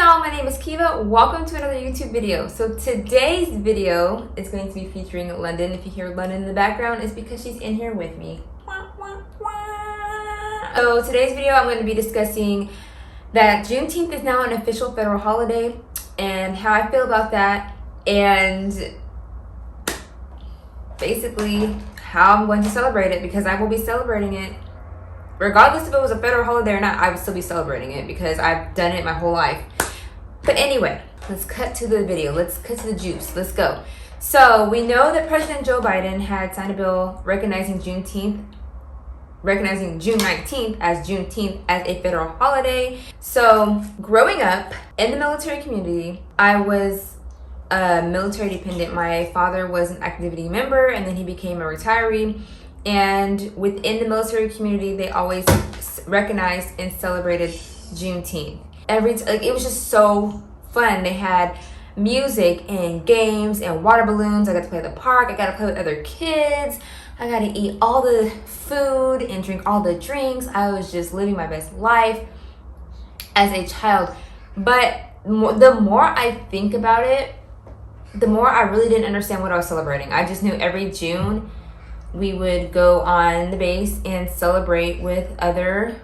y'all, my name is Kiva. Welcome to another YouTube video. So today's video is going to be featuring London. If you hear London in the background, it's because she's in here with me. So today's video, I'm going to be discussing that Juneteenth is now an official federal holiday and how I feel about that, and basically how I'm going to celebrate it, because I will be celebrating it. Regardless if it was a federal holiday or not, I would still be celebrating it because I've done it my whole life. But anyway, let's cut to the video. Let's cut to the juice. Let's go. So we know that President Joe Biden had signed a bill recognizing June 19th as Juneteenth as a federal holiday. So growing up in the military community, I was military dependent. My father was an active duty member and then he became a retiree. And within the military community, they always recognized and celebrated Juneteenth. It was just so fun. They had music and games and water balloons. I got to play at the park. I got to play with other kids. I got to eat all the food and drink all the drinks. I was just living my best life as a child. But the more I think about it, the more I really didn't understand what I was celebrating. I just knew every June we would go on the base and celebrate with other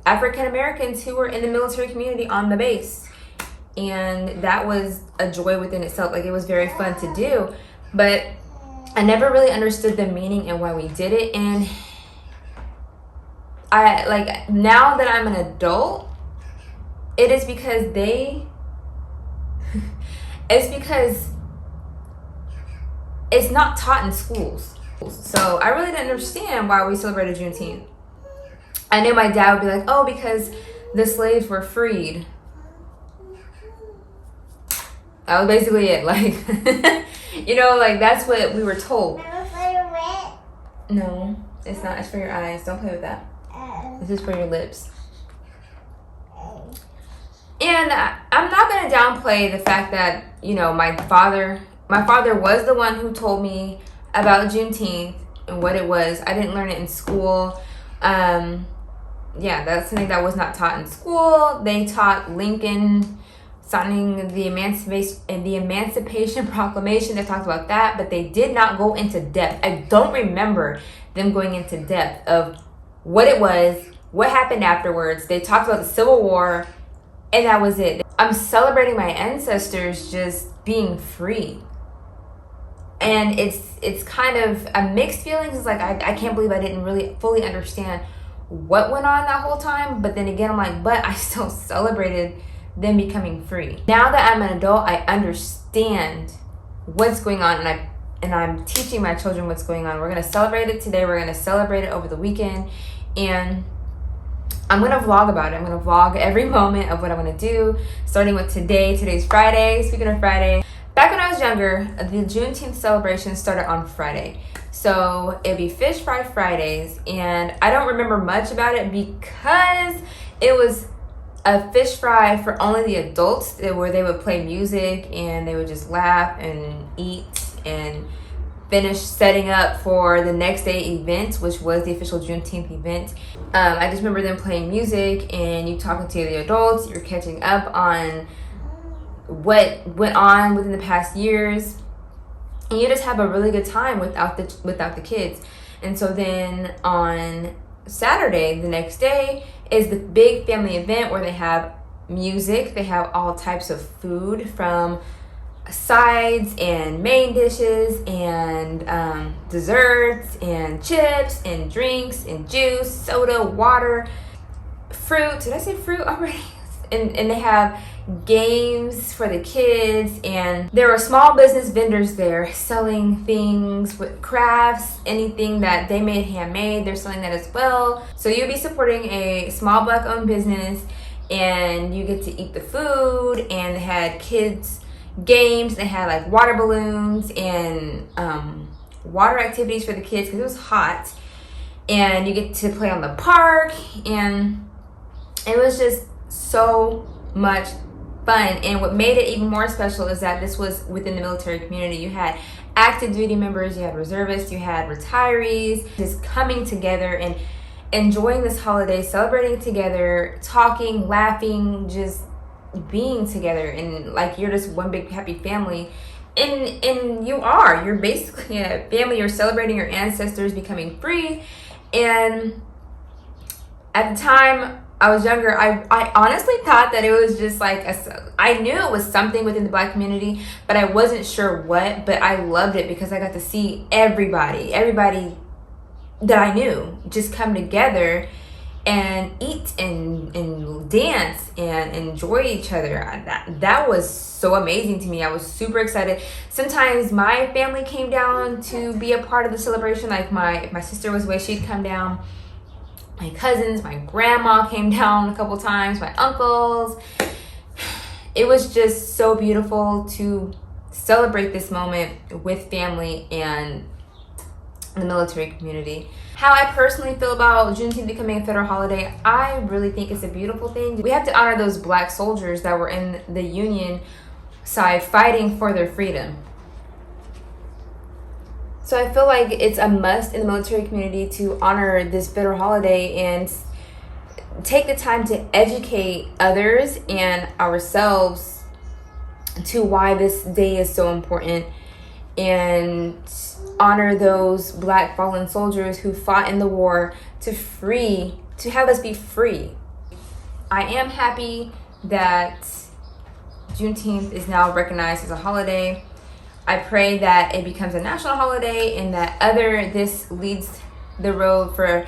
African Americans who were in the military community on the base. And that was a joy within itself. Like, it was very fun to do, but I never really understood the meaning and why we did it. And now that I'm an adult, it is because it's not taught in schools. So I really didn't understand why we celebrated Juneteenth. I knew my dad would be like, oh, because the slaves were freed. That was basically it. Like, that's what we were told. No, it's not. It's for your eyes. Don't play with that. This is for your lips. And I'm not going to downplay the fact that, my father was the one who told me about Juneteenth and what it was. I didn't learn it in school. That's something that was not taught in school. They taught Lincoln signing the Emancipation Proclamation. They talked about that, but they did not go into depth. I don't remember them going into depth of what it was, what happened afterwards. They talked about the Civil War, and that was it. I'm celebrating my ancestors just being free. And it's kind of a mixed feelings. It's like, I can't believe I didn't really fully understand what went on that whole time. But then again, I'm like, but I still celebrated them becoming free. Now that I'm an adult, I understand what's going on, and I'm teaching my children what's going on. We're going to celebrate it today. We're going to celebrate it over the weekend. And I'm going to vlog about it. I'm going to vlog every moment of what I'm going to do, starting with today. Today's Friday. Speaking of Friday, back when I was younger, the Juneteenth celebration started on Friday. So it'd be Fish Fry Fridays, and I don't remember much about it because it was a fish fry for only the adults, where they would play music and they would just laugh and eat and finish setting up for the next day event, which was the official Juneteenth event. I just remember them playing music and you talking to the adults. You're catching up on what went on within the past years, and you just have a really good time without the kids. And so then on Saturday, the next day, is the big family event where they have music. They have all types of food, from sides and main dishes and desserts and chips and drinks and juice, soda, water, fruit. Did I say fruit already? And they have games for the kids, and there were small business vendors there selling things with crafts, anything that they made handmade. They're selling that as well. So you'll be supporting a small Black owned business, and you get to eat the food. And they had kids games. They had like water balloons and water activities for the kids because it was hot, and you get to play on the park, and it was just so much fun. And what made it even more special is that this was within the military community. You had active duty members, you had reservists, you had retirees, just coming together and enjoying this holiday, celebrating together, talking, laughing, just being together, and like you're just one big happy family. And you're basically a family. You're celebrating your ancestors becoming free. And at the time I was younger, I honestly thought that it was just like I knew it was something within the Black community, but I wasn't sure what. But I loved it because I got to see everybody that I knew just come together and eat and dance and enjoy each other. That was so amazing to me. I was super excited. Sometimes my family came down to be a part of the celebration. Like if my sister was away, she'd come down. My cousins, my grandma came down a couple times, my uncles. It was just so beautiful to celebrate this moment with family and the military community. How I personally feel about Juneteenth becoming a federal holiday, I really think it's a beautiful thing. We have to honor those Black soldiers that were in the Union side fighting for their freedom. So I feel like it's a must in the military community to honor this federal holiday and take the time to educate others and ourselves to why this day is so important, and honor those Black fallen soldiers who fought in the war to have us be free. I am happy that Juneteenth is now recognized as a holiday. I pray that it becomes a national holiday and that this leads the road for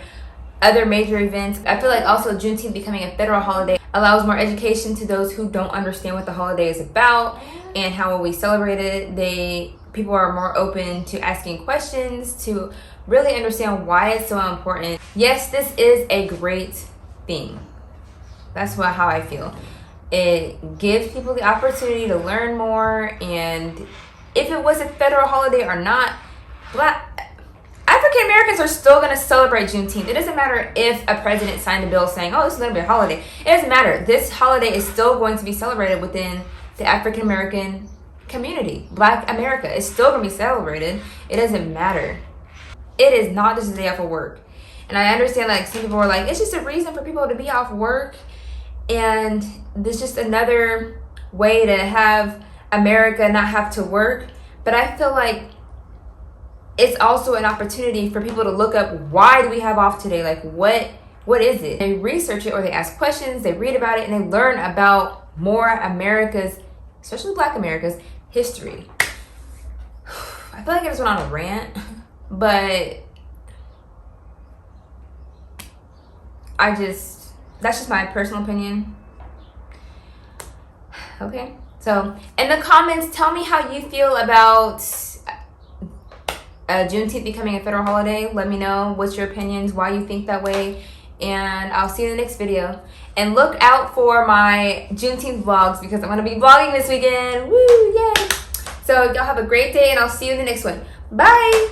other major events. I feel like also Juneteenth becoming a federal holiday allows more education to those who don't understand what the holiday is about and how we celebrate it. People are more open to asking questions to really understand why it's so important. Yes, this is a great thing. That's how I feel. It gives people the opportunity to learn more, and if it was a federal holiday or not, African Americans are still going to celebrate Juneteenth. It doesn't matter if a president signed a bill saying, oh, this is going to be a holiday. It doesn't matter. This holiday is still going to be celebrated within the African American community. Black America is still going to be celebrated. It doesn't matter. It is not just a day off of work. And I understand like some people are like, it's just a reason for people to be off work. And there's just another way to have America not have to work. But I feel like it's also an opportunity for people to look up, why do we have off today? Like what is it? They research it, or they ask questions, they read about it, and they learn about more America's, especially Black America's, history. I feel like I just went on a rant, but that's just my personal opinion. Okay, so in the comments, tell me how you feel about Juneteenth becoming a federal holiday. Let me know what's your opinions, why you think that way, and I'll see you in the next video. And look out for my Juneteenth vlogs because I'm going to be vlogging this weekend. Woo, yay! So y'all have a great day, and I'll see you in the next one. Bye!